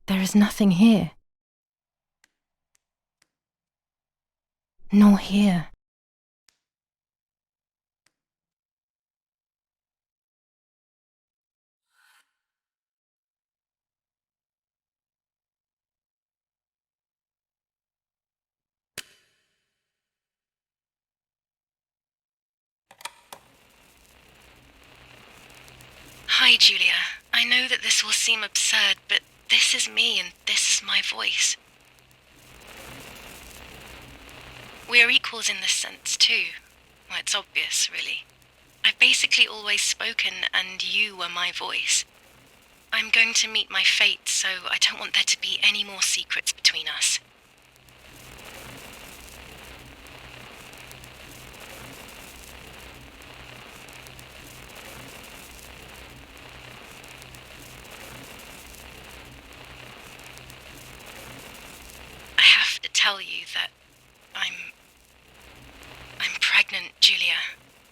There is nothing here. Nor here. Hi, Giulia. I know that this will seem absurd, but this is me and this is my voice. We are equals in this sense, too. Well, it's obvious, really. I've basically always spoken, and you were my voice. I'm going to meet my fate, so I don't want there to be any more secrets between us. I have to tell you that I'm pregnant, Giulia.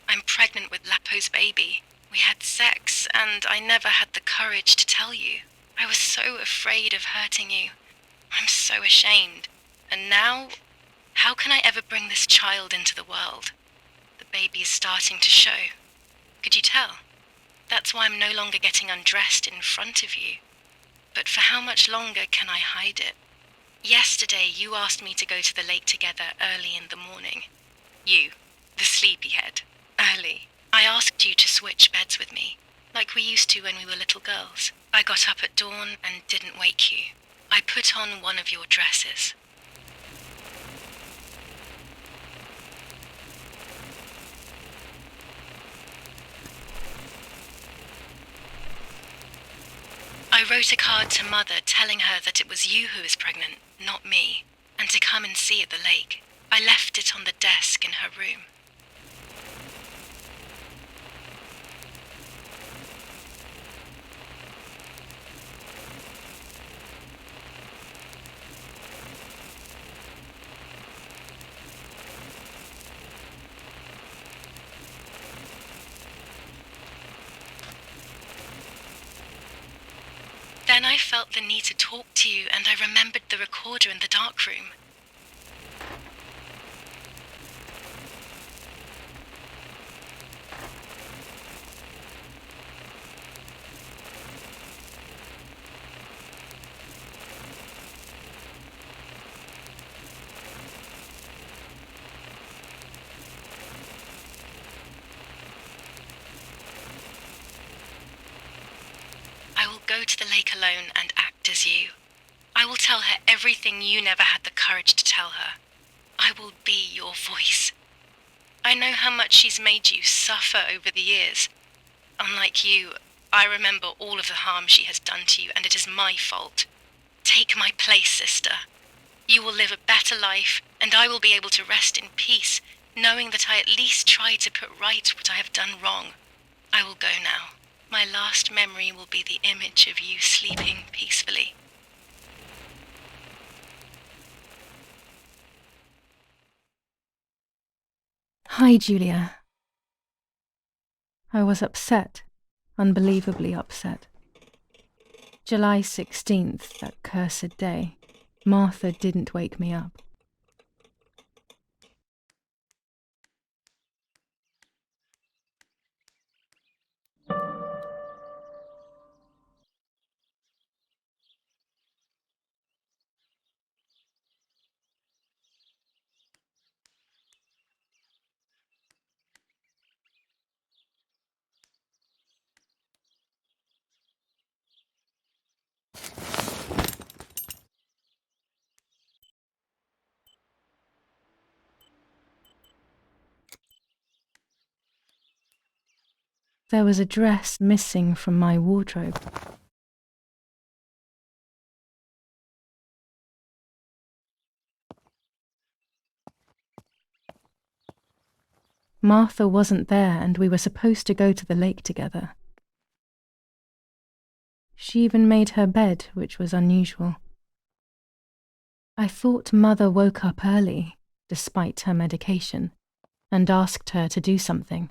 I'm pregnant with Lapo's baby. We had sex, and I never had the courage to tell you. I was so afraid of hurting you. I'm so ashamed. And now, how can I ever bring this child into the world? The baby is starting to show. Could you tell? That's why I'm no longer getting undressed in front of you. But for how much longer can I hide it? Yesterday, you asked me to go to the lake together early in the morning. You, the sleepyhead. Early. I asked you to switch beds with me, like we used to when we were little girls. I got up at dawn and didn't wake you. I put on one of your dresses. I wrote a card to Mother telling her that it was you who was pregnant, not me, and to come and see at the lake. I left it on the desk in her room. Then I felt the need to talk to you, and I remembered the recorder in the dark room. I will go to the lake alone and act as you. I will tell her everything you never had the courage to tell her. I will be your voice. I know how much she's made you suffer over the years. Unlike you, I remember all of the harm she has done to you, and it is my fault. Take my place, sister. You will live a better life, and I will be able to rest in peace, knowing that I at least tried to put right what I have done wrong. I will go now. My last memory will be the image of you sleeping peacefully. Hi, Giulia. I was upset, unbelievably upset. July 16th, that cursed day, Martha didn't wake me up. There was a dress missing from my wardrobe. Martha wasn't there, and we were supposed to go to the lake together. She even made her bed, which was unusual. I thought Mother woke up early, despite her medication, and asked her to do something.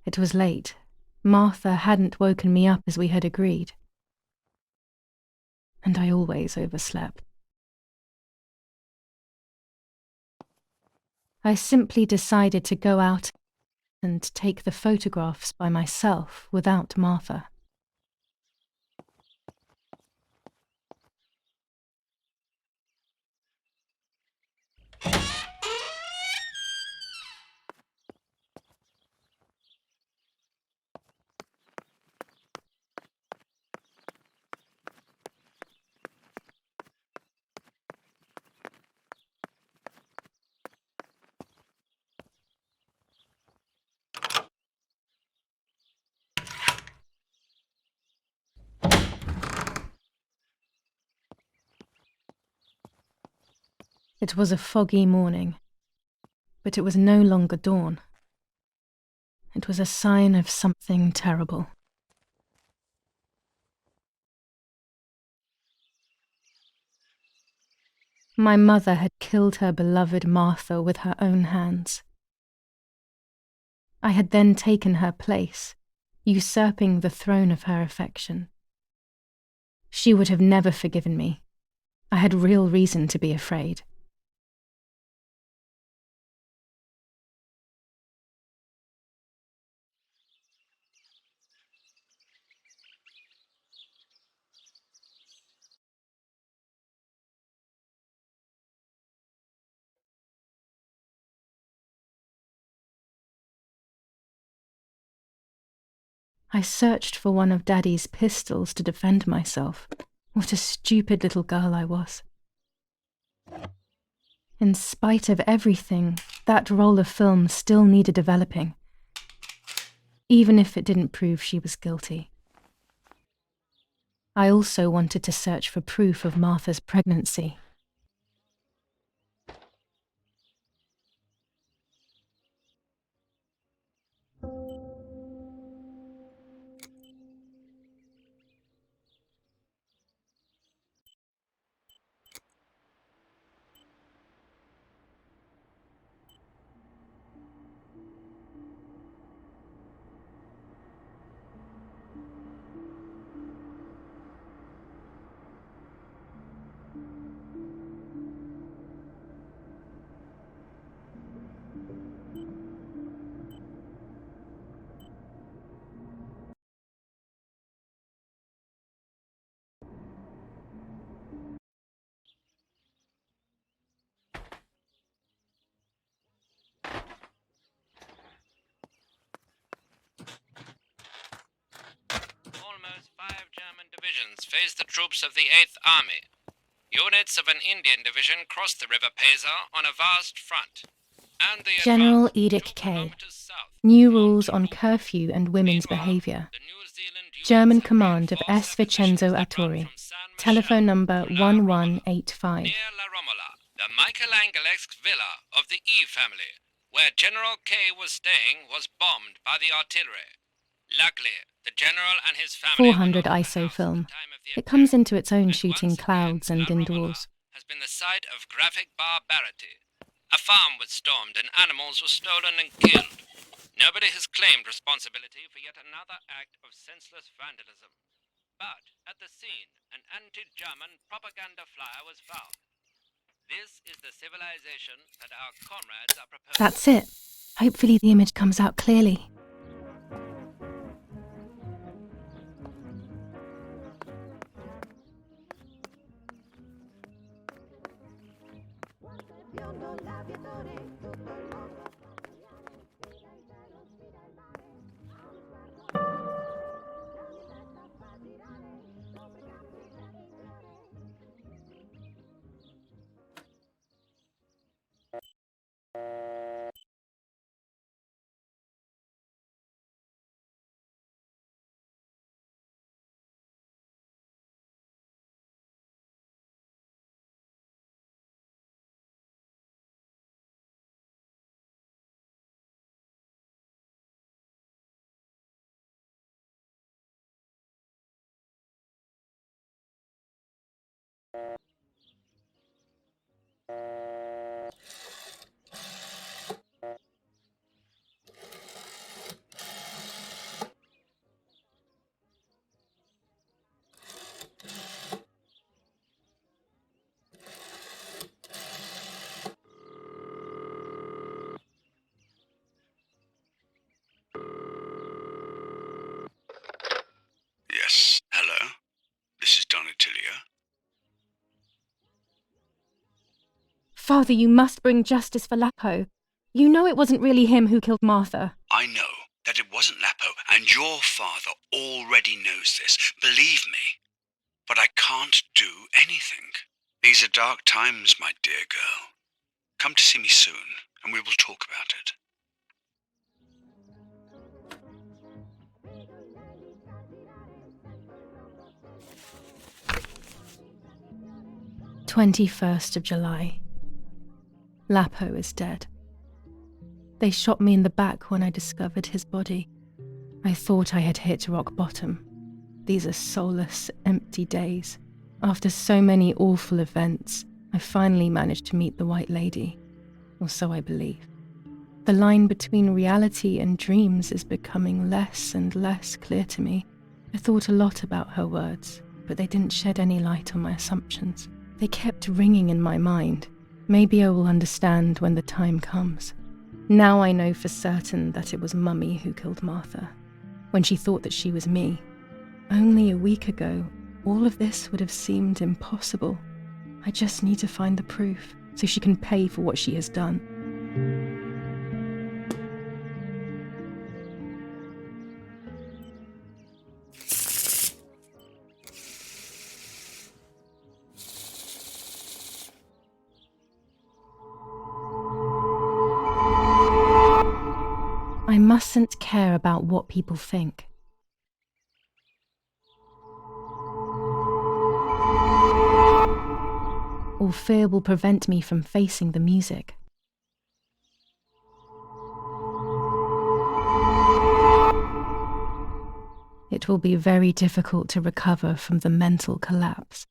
It was late. Martha hadn't woken me up as we had agreed. And I always overslept. I simply decided to go out and take the photographs by myself without Martha. It was a foggy morning, but it was no longer dawn. It was a sign of something terrible. My mother had killed her beloved Martha with her own hands. I had then taken her place, usurping the throne of her affection. She would have never forgiven me. I had real reason to be afraid. I searched for one of Daddy's pistols to defend myself. What a stupid little girl I was. In spite of everything, that roll of film still needed developing, even if it didn't prove she was guilty. I also wanted to search for proof of Martha's pregnancy. Almost 5 German divisions faced the troops of the 8th Army. Units of an Indian division crossed the River Pesa on a vast front. And they General advanced Edict 2 K. kilometers south. New rules on curfew and women's behaviour. The New Zealand units German had command of reinforced S. their positions Vincenzo that run Attori. from San Telephone Michele number to La Romola. 1185. Near La Romola, the Michelangelesque villa of the E family, where General K was staying, was bombed by the artillery. Luckily, the general and his family 400 were not at the ISO house at film. the time of the It comes attack. into its own And shooting once again, clouds and La Romola indoors. has been the site of graphic barbarity. A farm was stormed and animals were stolen and killed. Nobody has claimed responsibility for yet another act of senseless vandalism. But at the scene, an anti-German propaganda flyer was found. This is the civilization that our comrades are proposing. That's it. Hopefully the image comes out clearly. Giulia? Father, you must bring justice for Lapo. You know it wasn't really him who killed Martha. I know that it wasn't Lapo, and your father already knows this, believe me. But I can't do anything. These are dark times, my dear girl. Come to see me soon, and we will talk about it. 21st of July. Lapo is dead. They shot me in the back when I discovered his body. I thought I had hit rock bottom. These are soulless, empty days. After so many awful events, I finally managed to meet the White Lady, or so I believe. The line between reality and dreams is becoming less and less clear to me. I thought a lot about her words, but they didn't shed any light on my assumptions. They kept ringing in my mind. Maybe I will understand when the time comes. Now I know for certain that it was Mummy who killed Martha, when she thought that she was me. Only a week ago, all of this would have seemed impossible. I just need to find the proof, so she can pay for what she has done. I mustn't care about what people think. All fear will prevent me from facing the music. It will be very difficult to recover from the mental collapse.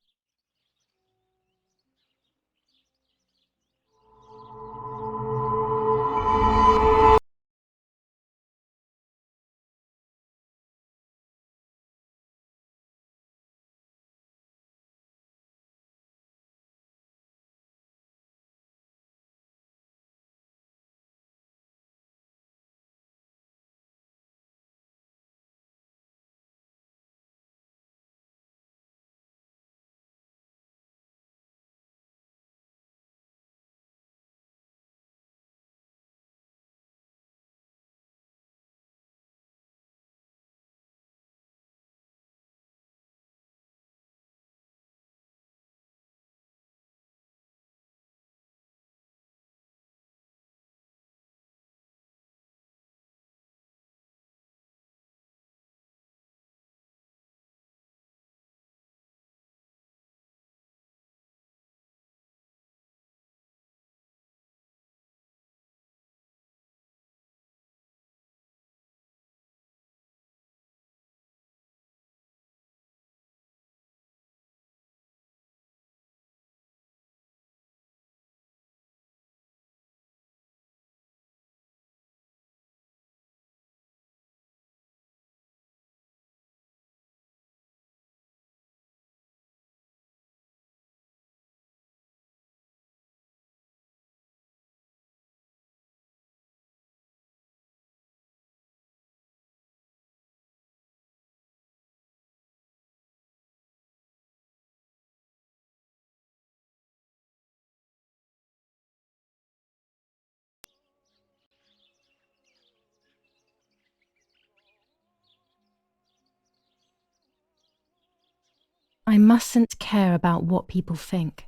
I mustn't care about what people think.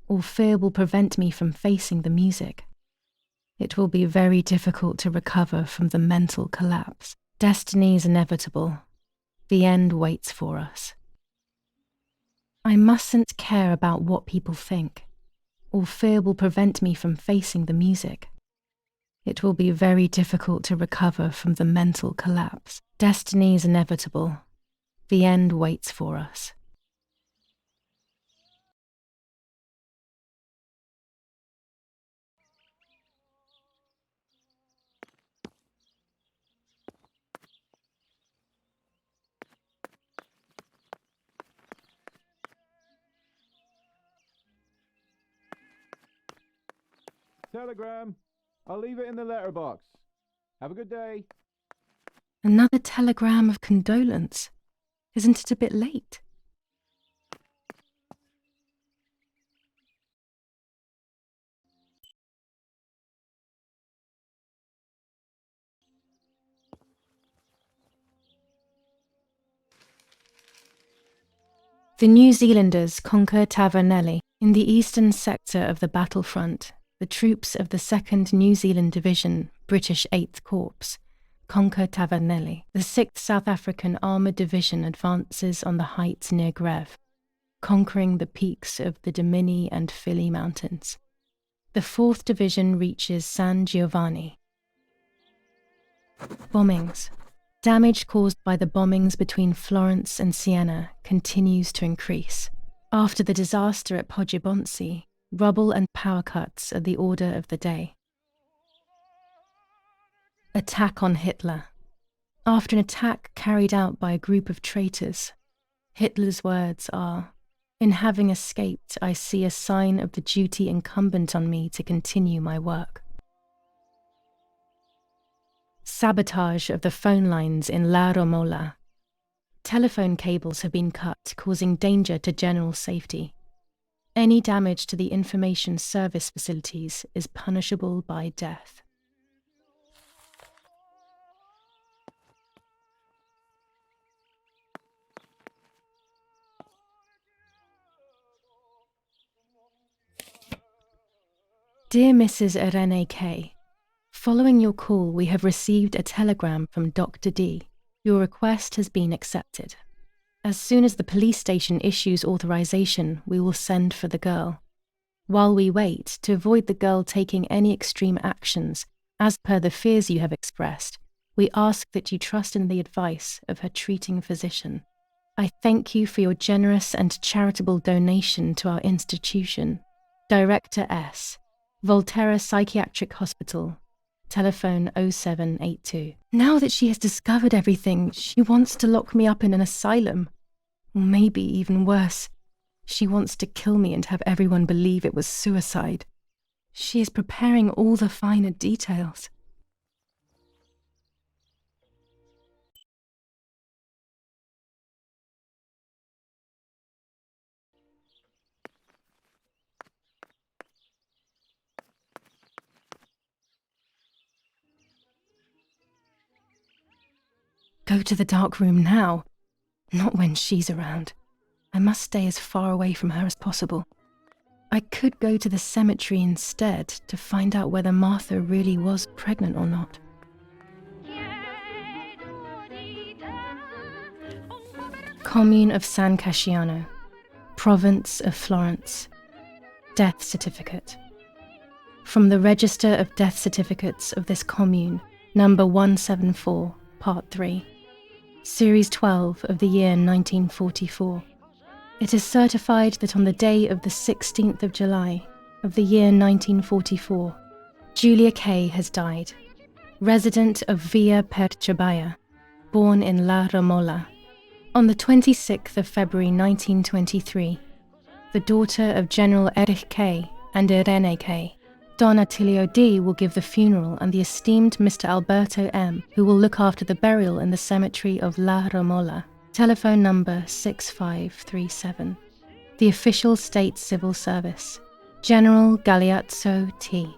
All fear will prevent me from facing the music. It will be very difficult to recover from the mental collapse. Destiny is inevitable. The end waits for us. I mustn't care about what people think. All fear will prevent me from facing the music. It will be very difficult to recover from the mental collapse. Destiny is inevitable. The end waits for us. Telegram. I'll leave it in the letterbox. Have a good day. Another telegram of condolence. Isn't it a bit late? The New Zealanders conquer Tavernelli. In the eastern sector of the battlefront, the troops of the 2nd New Zealand Division, British 8th Corps, conquer Tavernelli. The 6th South African Armoured Division advances on the heights near Greve, conquering the peaks of the Dimini and Fili Mountains. The 4th Division reaches San Giovanni. Bombings. Damage caused by the bombings between Florence and Siena continues to increase. After the disaster at Poggibonsi, rubble and power cuts are the order of the day. Attack on Hitler. After an attack carried out by a group of traitors, Hitler's words are, "In having escaped, I see a sign of the duty incumbent on me to continue my work." Sabotage of the phone lines in La Romola. Telephone cables have been cut, causing danger to general safety. Any damage to the information service facilities is punishable by death. Dear Mrs. Irene K., following your call, we have received a telegram from Dr. D. Your request has been accepted. As soon as the police station issues authorization, we will send for the girl. While we wait, to avoid the girl taking any extreme actions, as per the fears you have expressed, we ask that you trust in the advice of her treating physician. I thank you for your generous and charitable donation to our institution. Director S. Volterra Psychiatric Hospital. Telephone 0782. Now that she has discovered everything, she wants to lock me up in an asylum. Or maybe even worse, she wants to kill me and have everyone believe it was suicide. She is preparing all the finer details. Go to the dark room now. Not when she's around. I must stay as far away from her as possible. I could go to the cemetery instead to find out whether Martha really was pregnant or not. Commune of San Casciano, Province of Florence. Death certificate. From the Register of Death Certificates of this commune, number 174, Part 3. Series 12 of the year 1944. It is certified that on the day of the 16th of July of the year 1944, Giulia K. has died, resident of Via Perciabaya, born in La Romola. On the 26th of February 1923, the daughter of General Erich K. and Irene K., Don Attilio D. will give the funeral, and the esteemed Mr. Alberto M., who will look after the burial in the cemetery of La Romola. Telephone number 6537. The official state civil service. General Galeazzo T.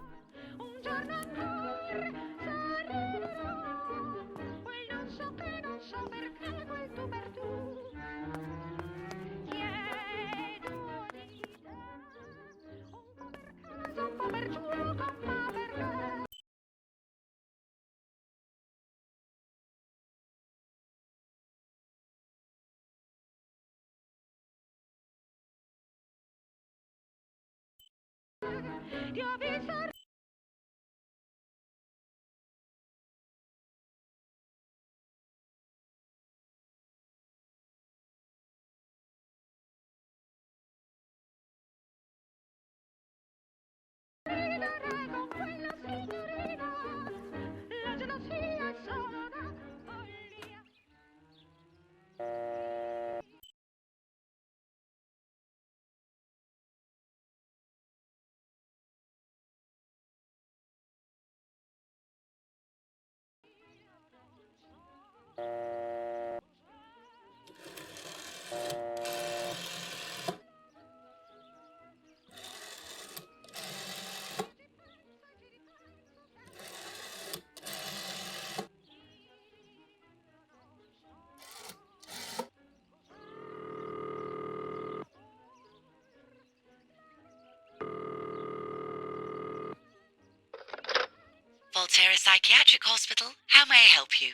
Psychiatric Hospital. How may I help you?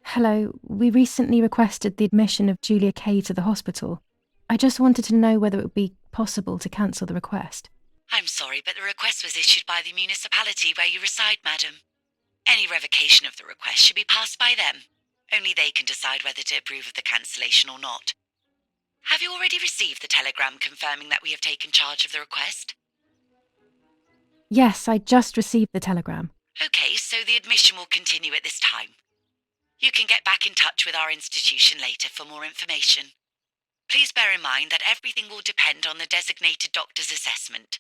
Hello, we recently requested the admission of Giulia K to the hospital. I just wanted to know whether it would be possible to cancel the request. I'm sorry, but the request was issued by the municipality where you reside, madam. Any revocation of the request should be passed by them. Only they can decide whether to approve of the cancellation or not. Have you already received the telegram confirming that we have taken charge of the request? Yes, I just received the telegram. Okay, so the admission will continue at this time. You can get back in touch with our institution later for more information. Please bear in mind that everything will depend on the designated doctor's assessment.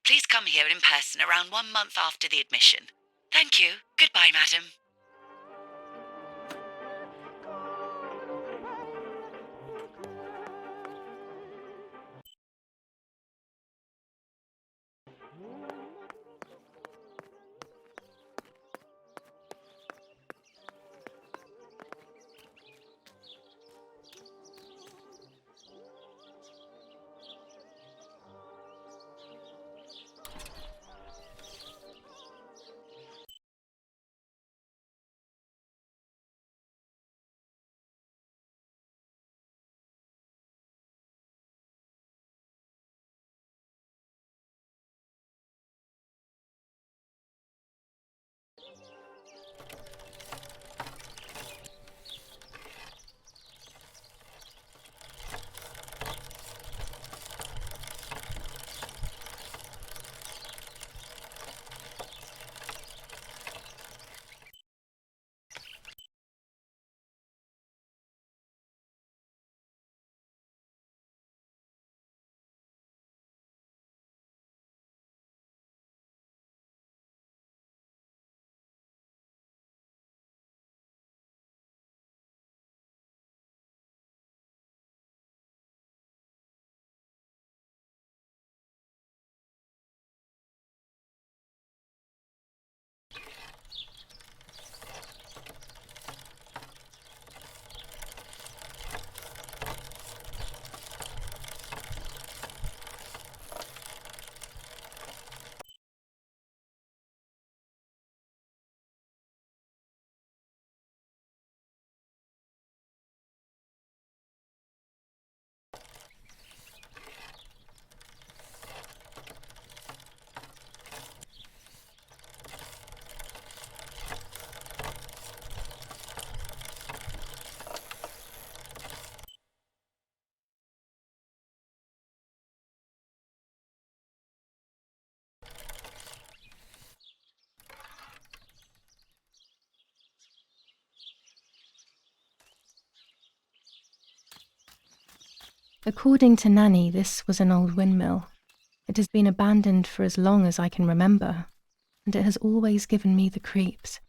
Please come here in person around 1 month after the admission. Thank you. Goodbye, madam. According to Nanny, this was an old windmill. It has been abandoned for as long as I can remember, and it has always given me the creeps.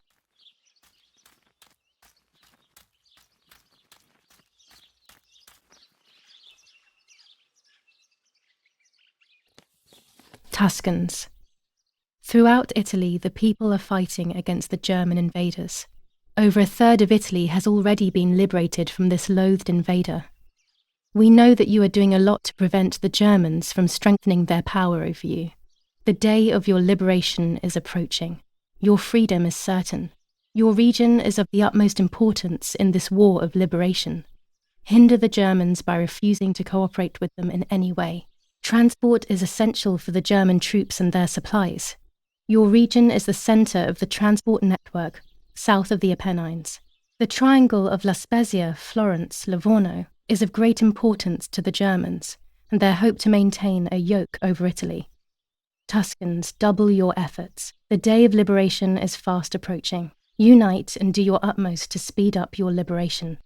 Tuscans. Throughout Italy, the people are fighting against the German invaders. Over a third of Italy has already been liberated from this loathed invader. We know that you are doing a lot to prevent the Germans from strengthening their power over you. The day of your liberation is approaching. Your freedom is certain. Your region is of the utmost importance in this war of liberation. Hinder the Germans by refusing to cooperate with them in any way. Transport is essential for the German troops and their supplies. Your region is the centre of the transport network south of the Apennines. The triangle of La Spezia, Florence, Livorno is of great importance to the Germans, and their hope to maintain a yoke over Italy. Tuscans, double your efforts. The day of liberation is fast approaching. Unite and do your utmost to speed up your liberation.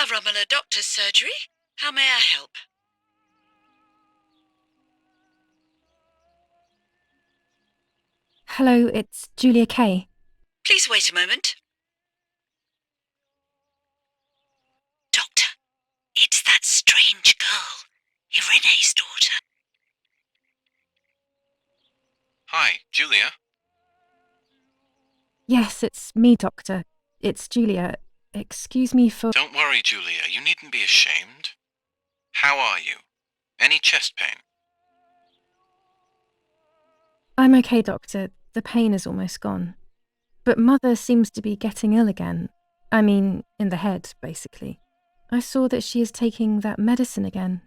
La Romola Doctor's Surgery. How may I help? Hello, it's Giulia Kay. Please wait a moment. Doctor, it's that strange girl, Irene's daughter. Hi, Giulia. Yes, it's me, Doctor. It's Giulia. Excuse me for... Don't worry, Giulia. You needn't be ashamed. How are you? Any chest pain? I'm okay, Doctor. The pain is almost gone. But Mother seems to be getting ill again. I mean, in the head, basically. I saw that she is taking that medicine again.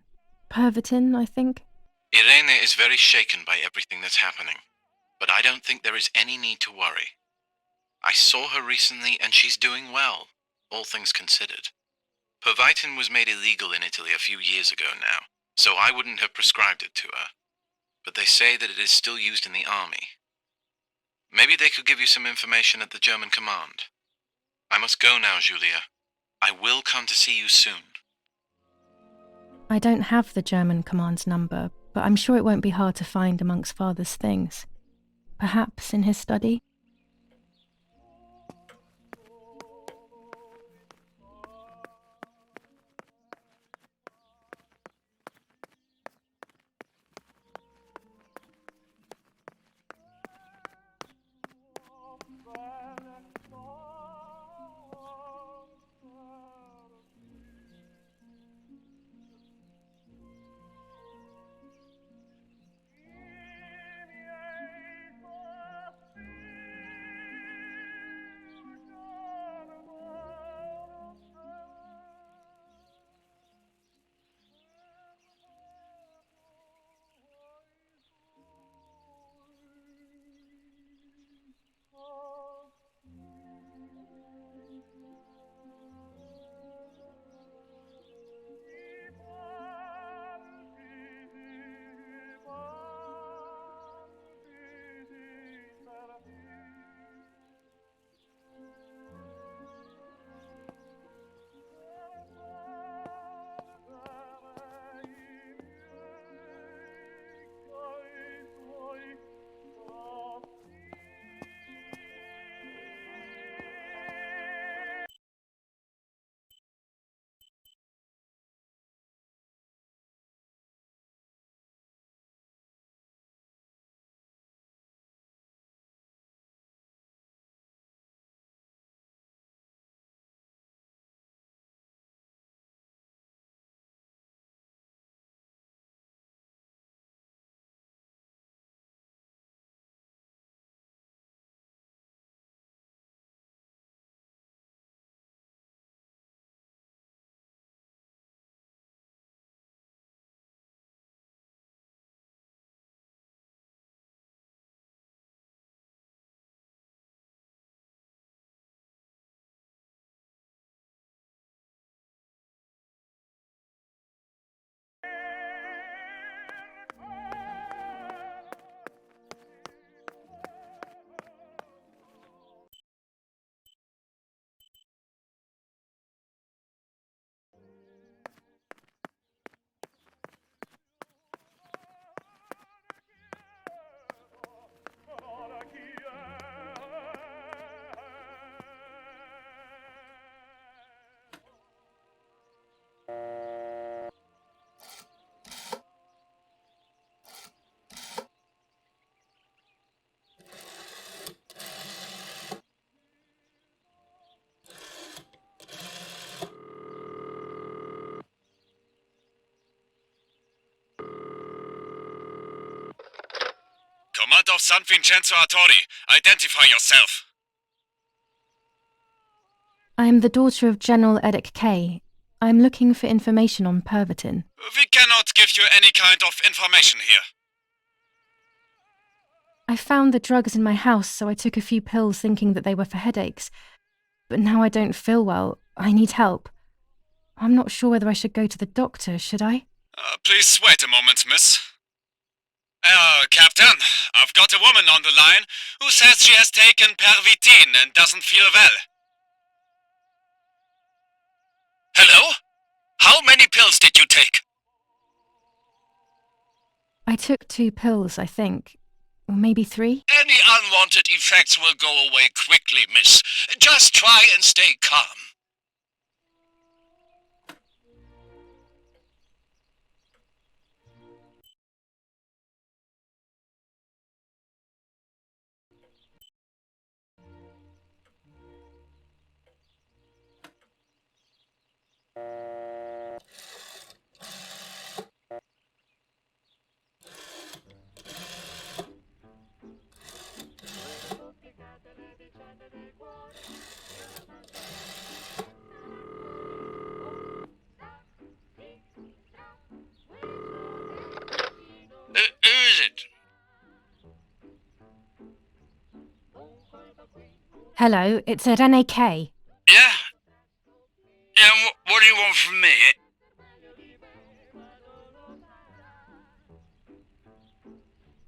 Pervitin, I think. Irene is very shaken by everything that's happening. But I don't think there is any need to worry. I saw her recently and she's doing well, all things considered. Pervitin was made illegal in Italy a few years ago now, so I wouldn't have prescribed it to her. But they say that it is still used in the army. Maybe they could give you some information at the German command. I must go now, Giulia. I will come to see you soon. I don't have the German command's number, but I'm sure it won't be hard to find amongst Father's things. Perhaps in his study? Command of San Vincenzo Artori, identify yourself. I am the daughter of General Eric Kay. I am looking for information on Pervitin. We cannot give you any kind of information here. I found the drugs in my house, so I took a few pills thinking that they were for headaches. But now I don't feel well. I need help. I'm not sure whether I should go to the doctor, should I? Please wait a moment, miss. Captain, I've got a woman on the line who says she has taken Pervitin and doesn't feel well. Hello? How many pills did you take? I took 2 pills, I think. Or maybe 3? Any unwanted effects will go away quickly, miss. Just try and stay calm. Who is it? Hello, it's Rene K. Yeah? Yeah, and what do you want from me?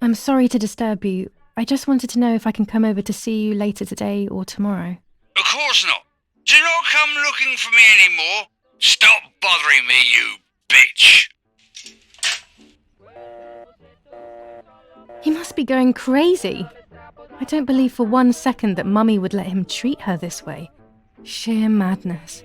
I'm sorry to disturb you. I just wanted to know if I can come over to see you later today or tomorrow. Of course not. Do not come looking for me anymore. Stop bothering me, you bitch. He must be going crazy. I don't believe for 1 second that Mummy would let him treat her this way. Sheer madness.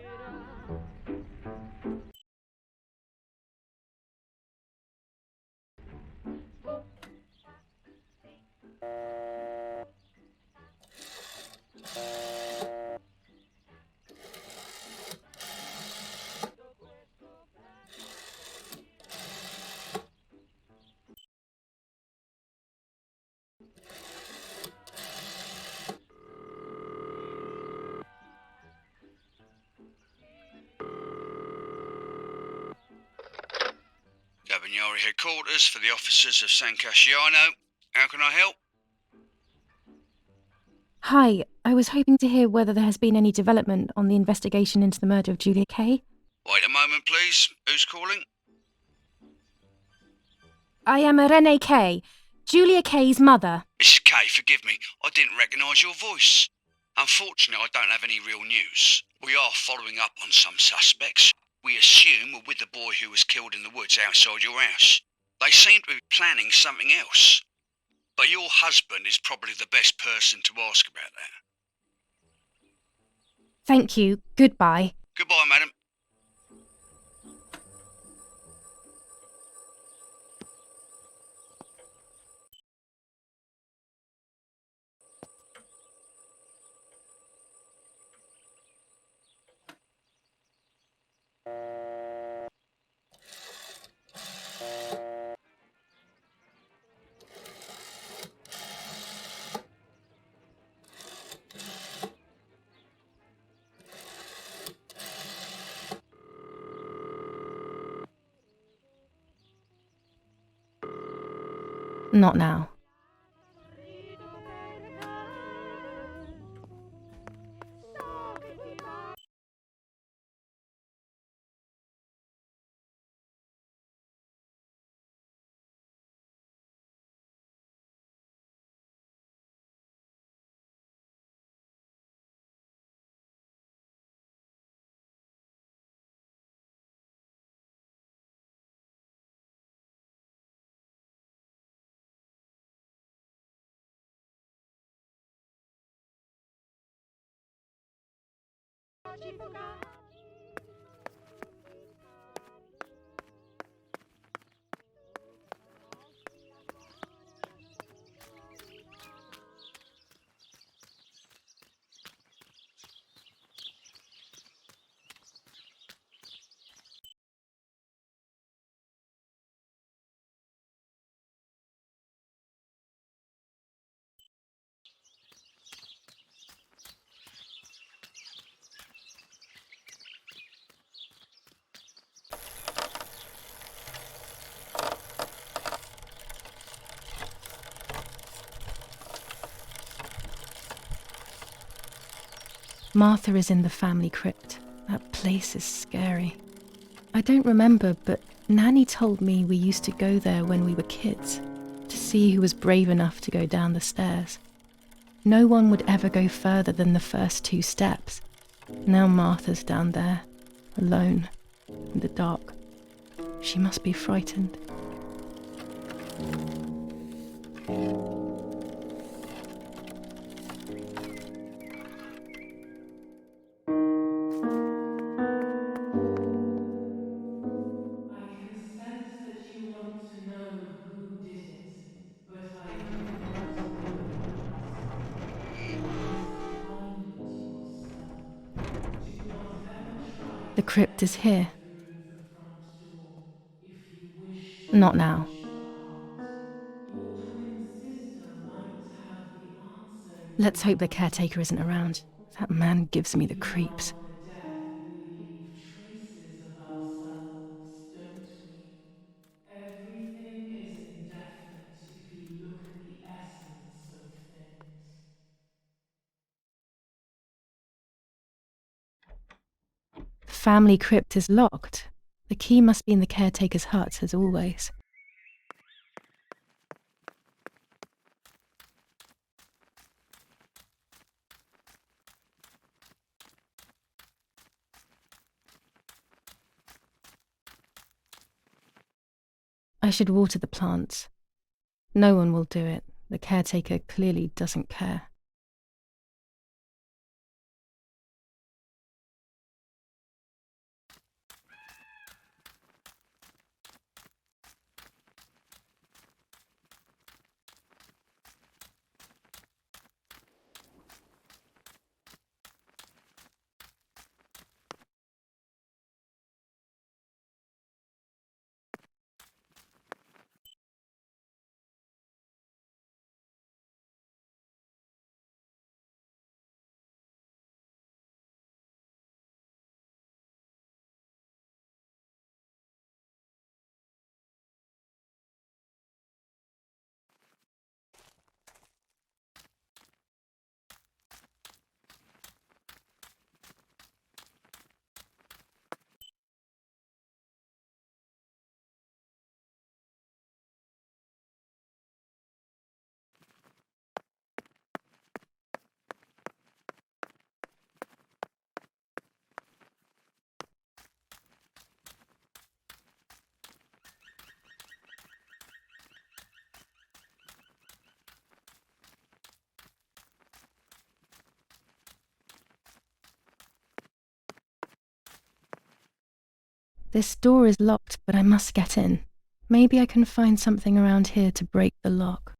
Cabignari headquarters for the officers of San Casciano. How can I help? Hi, I was hoping to hear whether there has been any development on the investigation into the murder of Giulia K. Wait a moment, please. Who's calling? I am Rene K, Giulia K's mother. Mrs. K, forgive me. I didn't recognise your voice. Unfortunately, I don't have any real news. We are following up on some suspects. We assume we're with the boy who was killed in the woods outside your house. They seem to be planning something else. But your husband is probably the best person to ask about that. Thank you. Goodbye. Goodbye, madam. Not now. Martha is in the family crypt. That place is scary. I don't remember, but Nanny told me we used to go there when we were kids, to see who was brave enough to go down the stairs. No one would ever go further than the first 2 steps. Now Martha's down there, alone, in the dark. She must be frightened. I can sense that you want to know who did it, but I do not know the answer. You must find it yourself. Do not ever try The crypt is here. through the front door. If you wish Not now. reach the heart, your twin sister might have the answer. Let's hope the caretaker isn't around. That man gives me the creeps. Beyond the death, we leave traces of ourselves, don't we? Everything is indefinite if you look at the essence of things. The family crypt is locked. The key must be in the caretaker's hut, as always. I should water the plants. No one will do it. The caretaker clearly doesn't care. This door is locked, but I must get in. Maybe I can find something around here to break the lock.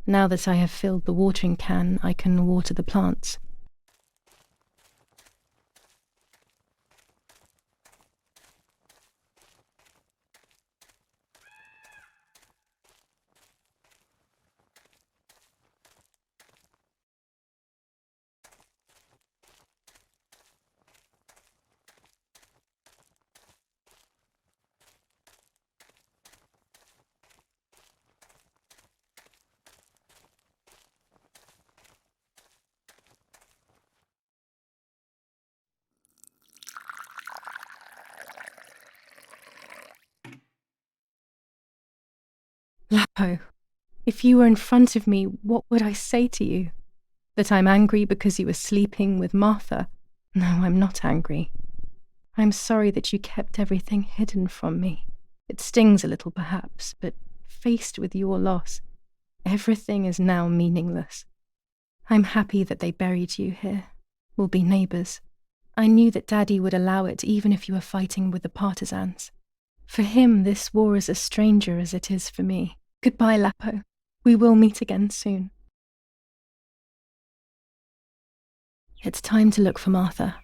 Now that I have filled the watering can, I can water the plants. Lapo, if you were in front of me, what would I say to you? That I'm angry because you were sleeping with Martha? No, I'm not angry. I'm sorry that you kept everything hidden from me. It stings a little, perhaps, but faced with your loss, everything is now meaningless. I'm happy that they buried you here. We'll be neighbours. I knew that Daddy would allow it even if you were fighting with the partisans. For him, this war is a stranger as it is for me. Goodbye, Lapo. We will meet again soon. It's time to look for Martha.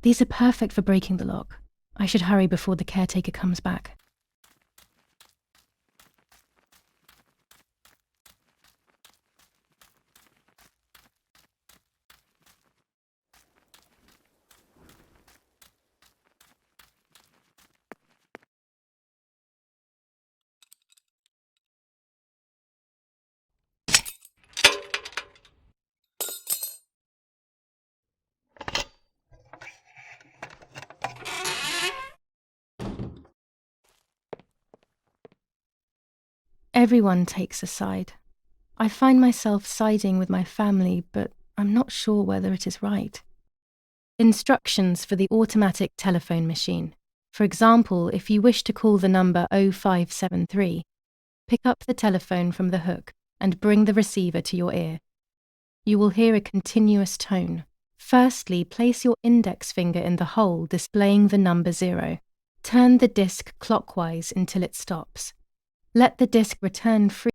These are perfect for breaking the lock. I should hurry before the caretaker comes back. Everyone takes a side. I find myself siding with my family, but I'm not sure whether it is right. Instructions for the automatic telephone machine. For example, if you wish to call the number 0573, pick up the telephone from the hook and bring the receiver to your ear. You will hear a continuous tone. Firstly, place your index finger in the hole displaying the number 0. Turn the disc clockwise until it stops. Let the disc return free